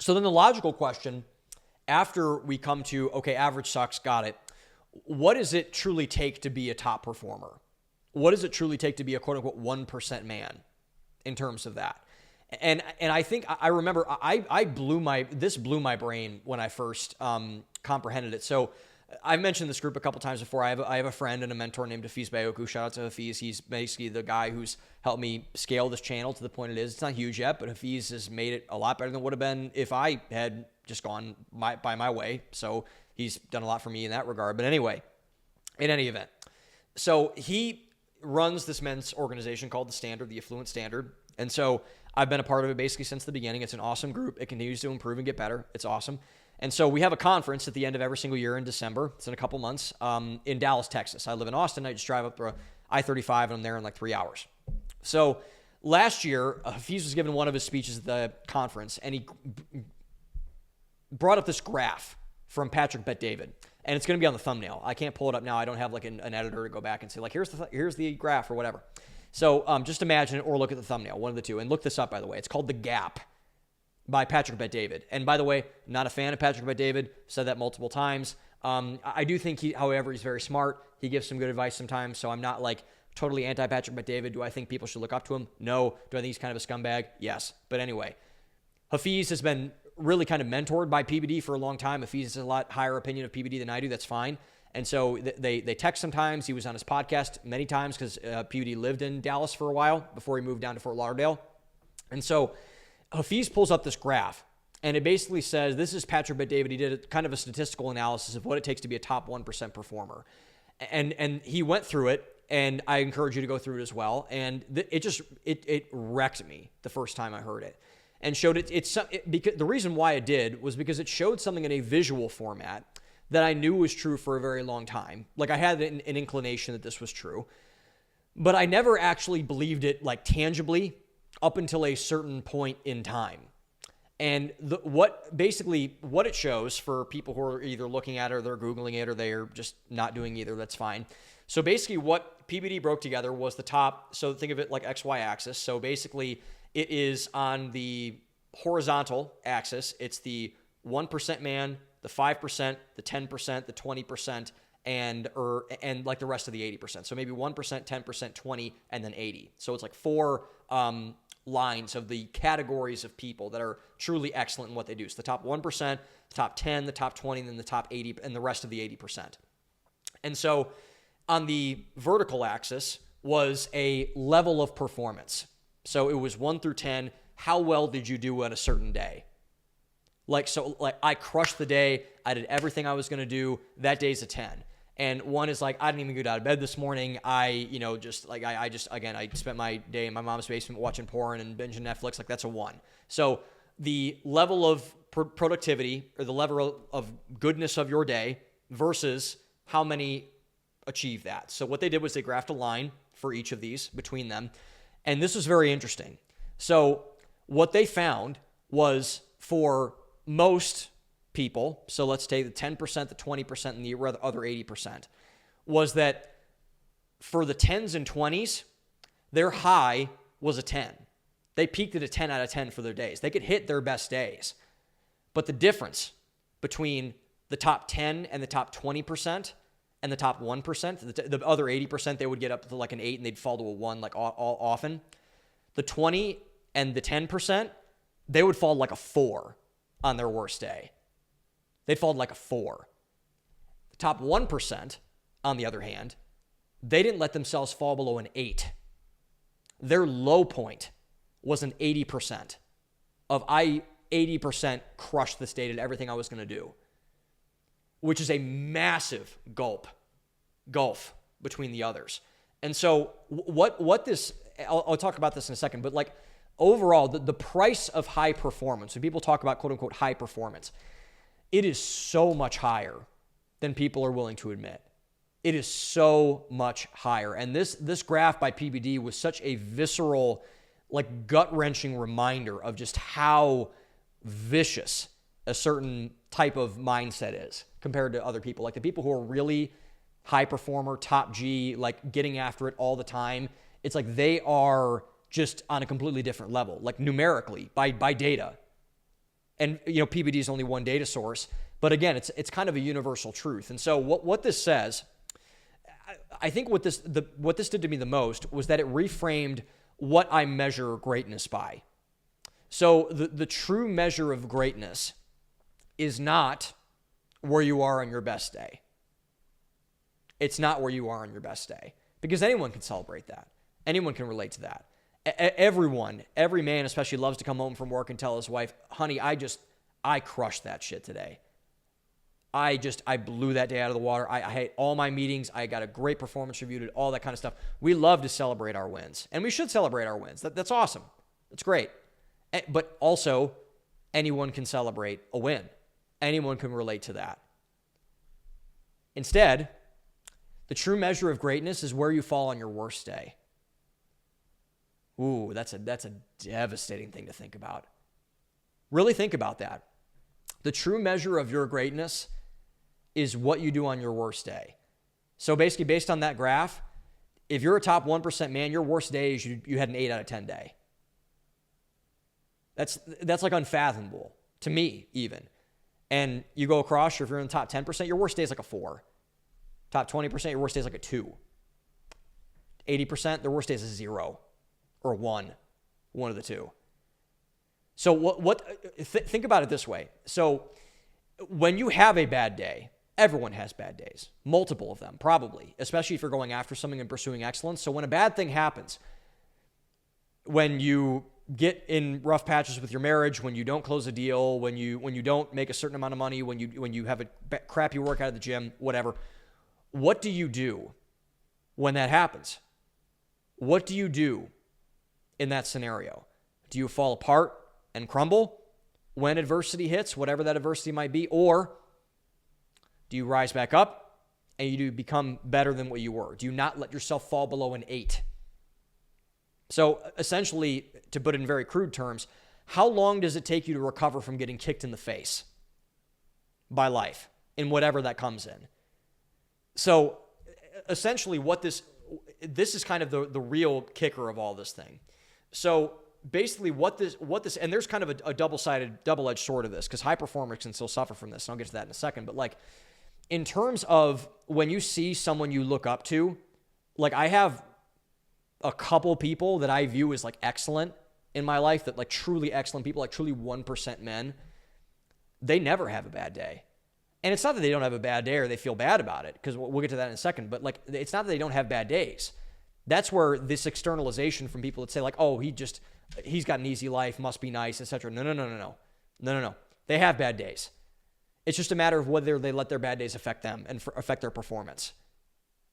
So then the logical question after we come to, okay, average sucks, got it. What does it truly take to be a top performer? What does it truly take to be a quote unquote 1% man in terms of that? And I think I remember this blew my brain when I first comprehended it. So I've mentioned this group a couple times before. I have a friend and a mentor named Hafiz Bayoku. Shout out to Hafiz. He's basically the guy who's helped me scale this channel to the point it is. It's not huge yet, but Hafiz has made it a lot better than it would have been if I had just gone by my way. So he's done a lot for me in that regard. But anyway, in any event, so he runs this men's organization called the Standard, the Affluent Standard. And so I've been a part of it basically since the beginning. It's an awesome group. It continues to improve and get better. It's awesome. And so we have a conference at the end of every single year in December. It's in a couple months in Dallas, Texas. I live in Austin. I just drive up to I-35 and I'm there in like 3 hours. So last year, Hafiz was given one of his speeches at the conference, and he brought up this graph from Patrick Bet-David. And it's going to be on the thumbnail. I can't pull it up now. I don't have like an editor to go back and say like, here's the graph or whatever. So just imagine it or look at the thumbnail, one of the two. And look this up, by the way. It's called The Gap by Patrick Bet-David. And by the way, not a fan of Patrick Bet-David. Said that multiple times. I do think however, he's very smart. He gives some good advice sometimes. So I'm not like totally anti-Patrick Bet-David. Do I think people should look up to him? No. Do I think he's kind of a scumbag? Yes. But anyway, Hafiz has been really kind of mentored by PBD for a long time. Hafiz has a lot higher opinion of PBD than I do. That's fine. And so they text sometimes. He was on his podcast many times because PBD lived in Dallas for a while before he moved down to Fort Lauderdale. And so Hafiz pulls up this graph, and it basically says, this is Patrick Bet-David. He did kind of a statistical analysis of what it takes to be a top 1% performer. And he went through it, and I encourage you to go through it as well. And it wrecked me the first time I heard it. And showed because the reason why it did was because it showed something in a visual format that I knew was true for a very long time. Like I had an inclination that this was true, but I never actually believed it like tangibly up until a certain point in time. And what it shows for people who are either looking at it or they're Googling it or they're just not doing either, that's fine. So basically what PBD broke together was the top. So think of it like XY axis. So basically it is on the horizontal axis. It's the 1% man, the 5%, the 10%, the 20%, and like the rest of the 80%. So maybe 1%, 10%, 20, and then 80. So it's like four lines of the categories of people that are truly excellent in what they do. So the top 1%, the top 10, the top 20, and then the top 80, and the rest of the 80%. And so on the vertical axis was a level of performance. So it was 1 through 10. How well did you do on a certain day? Like I crushed the day. I did everything I was going to do. That day's a 10. And 1 is like, I didn't even get out of bed this morning. I spent my day in my mom's basement watching porn and binging Netflix. Like that's a 1. So the level of productivity or the level of goodness of your day versus how many achieve that. So what they did was they graphed a line for each of these between them. And this was very interesting. So what they found was for most people, so let's take the 10%, the 20%, and the other 80%, was that for the 10s and 20s, their high was a 10. They peaked at a 10 out of 10 for their days. They could hit their best days. But the difference between the top 10 and the top 20% and the top 1%, the other 80%, they would get up to like an 8 and they'd fall to a 1 like all often. The 20 and the 10%, they would fall like a 4 on their worst day. They'd fall like a 4. The top 1%, on the other hand, they didn't let themselves fall below an 8. Their low point was an 80% of 80% crushed this day, did everything I was going to do, which is a massive gulf between the others. And so what this, I'll talk about this in a second, but like overall, the price of high performance, when people talk about quote unquote high performance, it is so much higher than people are willing to admit. It is so much higher. And this graph by PBD was such a visceral, like gut-wrenching reminder of just how vicious a certain type of mindset is compared to other people. Like the people who are really high performer, top G, like getting after it all the time, it's like they are just on a completely different level, like numerically by data. And, PBD is only one data source. But again, it's kind of a universal truth. And so what this says, I think what this did to me the most was that it reframed what I measure greatness by. So the true measure of greatness is not where you are on your best day. It's not where you are on your best day, because anyone can celebrate that. Anyone can relate to that. Every man especially loves to come home from work and tell his wife, honey, I crushed that shit today. I blew that day out of the water. I hate all my meetings. I got a great performance review, all that kind of stuff. We love to celebrate our wins, and we should celebrate our wins. That's awesome. That's great. But also, anyone can celebrate a win. Anyone can relate to that. Instead, the true measure of greatness is where you fall on your worst day. Ooh, that's a devastating thing to think about. Really think about that. The true measure of your greatness is what you do on your worst day. So basically, based on that graph, if you're a top 1% man, your worst day is you had an 8 out of 10 day. That's like unfathomable to me, even. And you go across, or if you're in the top 10%, your worst day is like a 4. Top 20%, your worst day is like a 2. 80%, their worst day is a 0 or a 1. One of the two. So think about it this way. So when you have a bad day, everyone has bad days, multiple of them, probably, especially if you're going after something and pursuing excellence. So when a bad thing happens, when you get in rough patches with your marriage, when you don't close a deal, when you don't make a certain amount of money, when you have a crappy workout at the gym, whatever, what do you do when that happens? What do you do in that scenario? Do you fall apart and crumble when adversity hits, whatever that adversity might be? Or do you rise back up and you do become better than what you were? Do you not let yourself fall below an 8? So essentially, to put it in very crude terms, how long does it take you to recover from getting kicked in the face by life in whatever that comes in? So essentially what this is kind of the real kicker of all this thing. So basically what this, and there's kind of a double-edged sword of this, because high performers can still suffer from this, and I'll get to that in a second. But like, in terms of when you see someone you look up to, like I have a couple people that I view as like excellent in my life, that like truly excellent people, like truly 1% men, they never have a bad day. And it's not that they don't have a bad day or they feel bad about it, because we'll get to that in a second, but like, it's not that they don't have bad days. That's where this externalization from people that say like, oh, he's got an easy life, must be nice, etc. No. They have bad days. It's just a matter of whether they let their bad days affect them and affect their performance.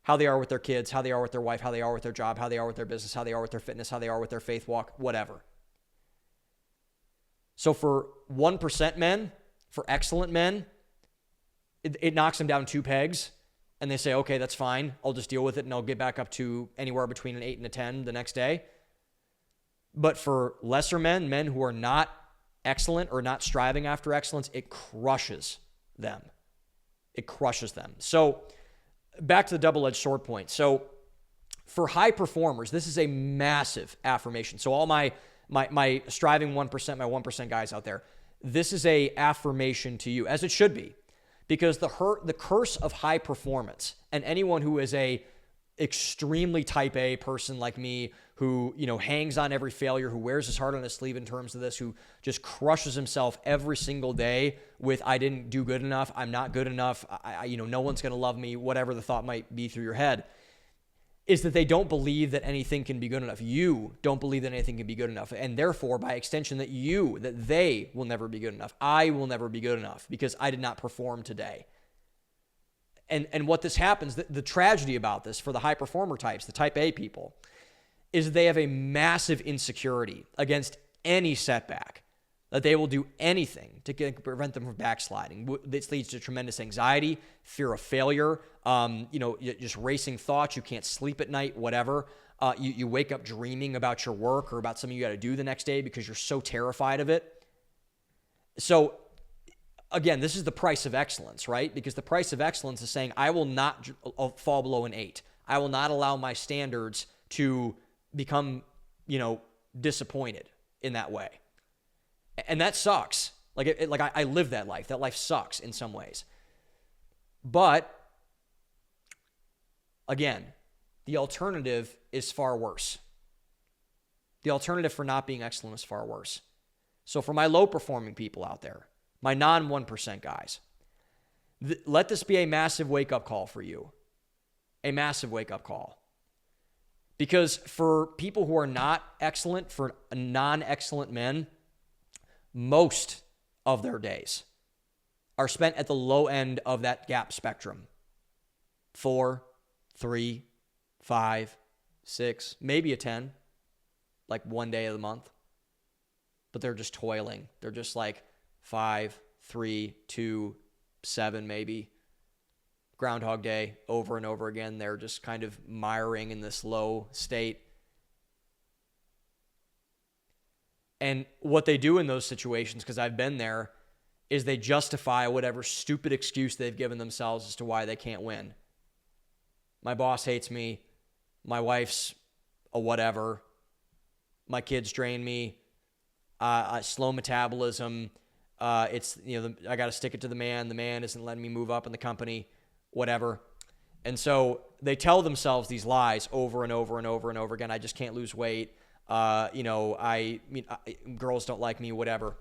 How they are with their kids, how they are with their wife, how they are with their job, how they are with their business, how they are with their fitness, how they are with their faith walk, whatever. So for 1% men, for excellent men, it knocks them down 2 pegs, and they say, okay, that's fine. I'll just deal with it, and I'll get back up to anywhere between an 8 and a 10 the next day. But for lesser men who are not excellent or not striving after excellence, it crushes them. It crushes them. So back to the double-edged sword point. So for high performers, this is a massive affirmation. So all my striving 1%, my 1% guys out there, this is a affirmation to you, as it should be. Because the curse of high performance, and anyone who is a extremely type A person like me, who hangs on every failure, who wears his heart on his sleeve in terms of this, who just crushes himself every single day with I didn't do good enough, I'm not good enough, no one's going to love me, whatever the thought might be through your head, is that they don't believe that anything can be good enough. You don't believe that anything can be good enough. And therefore, by extension, that they will never be good enough. I will never be good enough because I did not perform today. And what this happens, the tragedy about this for the high performer types, the type A people, is that they have a massive insecurity against any setback, that they will do anything to prevent them from backsliding. This leads to tremendous anxiety, fear of failure, just racing thoughts. You can't sleep at night, whatever. You wake up dreaming about your work or about something you got to do the next day because you're so terrified of it. So again, this is the price of excellence, right? Because the price of excellence is saying, I will not fall below an 8. I will not allow my standards to become, disappointed in that way. And that sucks. Like I live that life. That life sucks in some ways. But again, the alternative is far worse. The alternative for not being excellent is far worse. So for my low-performing people out there, my non-1% guys, let this be a massive wake-up call for you. A massive wake-up call. Because for people who are not excellent, for non-excellent men, most of their days are spent at the low end of that gap spectrum. 4, 3, 5, 6, maybe a 10, like one day of the month. But they're just toiling. They're just like 5, 3, 2, 7 maybe. Groundhog Day over and over again. They're just kind of miring in this low state. And what they do in those situations, because I've been there, is they justify whatever stupid excuse they've given themselves as to why they can't win. My boss hates me. My wife's a whatever. My kids drain me. Slow metabolism. I got to stick it to the man. The man isn't letting me move up in the company. Whatever. And so they tell themselves these lies over and over and over and over again. I just can't lose weight. Girls don't like me, whatever.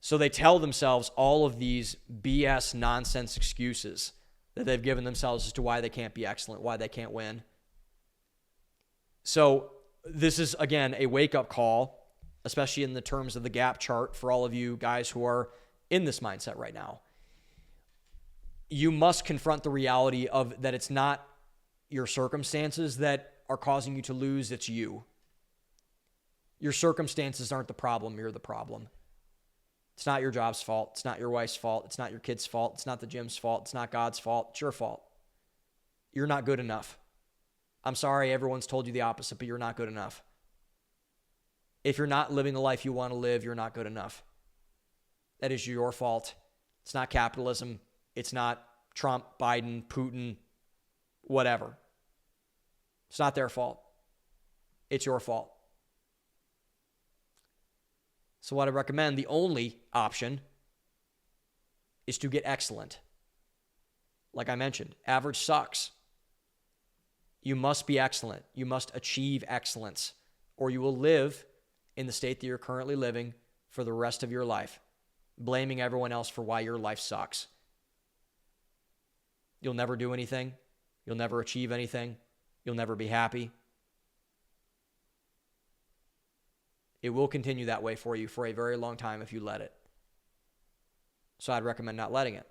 So they tell themselves all of these BS nonsense excuses that they've given themselves as to why they can't be excellent, why they can't win. So this is, again, a wake-up call, especially in the terms of the gap chart for all of you guys who are in this mindset right now. You must confront the reality of that it's not your circumstances that are causing you to lose, it's you. Your circumstances aren't the problem, you're the problem. It's not your job's fault. It's not your wife's fault. It's not your kid's fault. It's not the gym's fault. It's not God's fault. It's your fault. You're not good enough. I'm sorry everyone's told you the opposite, but you're not good enough. If you're not living the life you want to live, you're not good enough. That is your fault. It's not capitalism. It's not Trump, Biden, Putin, whatever. It's not their fault. It's your fault. So what I recommend, the only option is to get excellent. Like I mentioned, average sucks. You must be excellent. You must achieve excellence, or you will live in the state that you're currently living for the rest of your life, blaming everyone else for why your life sucks. You'll never do anything. You'll never achieve anything. You'll never be happy. It will continue that way for you for a very long time if you let it. So I'd recommend not letting it.